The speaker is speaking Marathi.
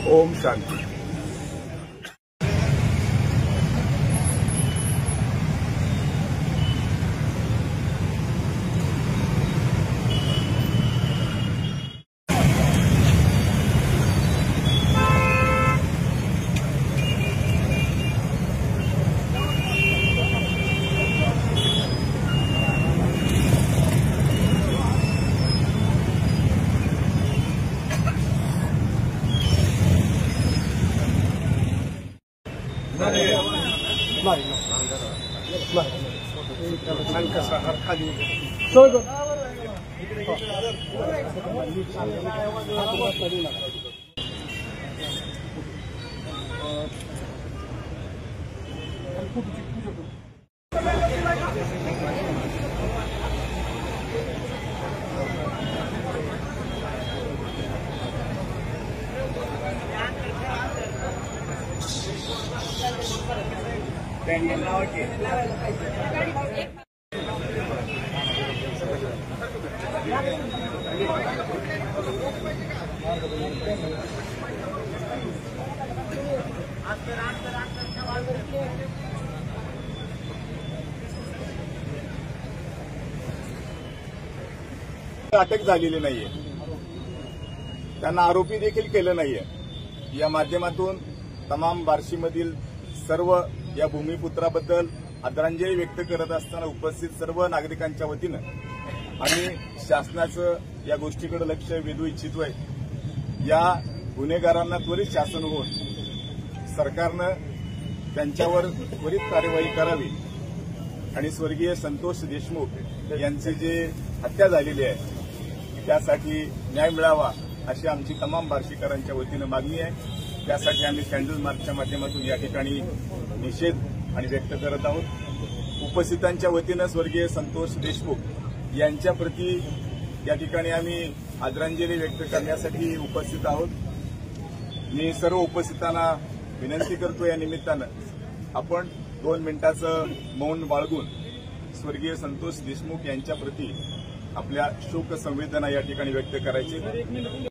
ओम शांती। अटक झालेली नाहीये, त्यांना आरोपी देखील केलं नाहीये। या माध्यमातून तमाम बार्शीमधील सर्व या भूमिपुत्राबद्दल आदरांजली व्यक्त करत असताना उपस्थित सर्व नागरिकांच्या वतीनं आम्ही शासनाचं या गोष्टीकडे लक्ष वेधू इच्छितोय। या गुन्हेगारांना त्वरित शासन होऊन सरकारनं त्यांच्यावर त्वरित कार्यवाही करावी आणि स्वर्गीय संतोष देशमुख यांची जी हत्या झालेली आहे त्यासाठी न्याय मिळावा अशी आमची तमाम बार्शीकरांच्या वतीनं मागणी आहे। त्यासाठी आम्ही कॅन्डल मार्चच्या माध्यमातून या ठिकाणी निषेध आणि व्यक्त करत आहोत। उपस्थितांच्या वतीनं स्वर्गीय संतोष देशमुख यांच्या प्रती या ठिकाणी आम्ही आदरांजली व्यक्त करण्यासाठी उपस्थित आहोत। मी सर्व उपस्थितांना विनंती करतो या निमित्तानं आपण 2 मिनिटाचं मौन बाळगून स्वर्गीय संतोष देशमुख यांच्या प्रती आपल्या शोक संवेदना या ठिकाणी व्यक्त करायची।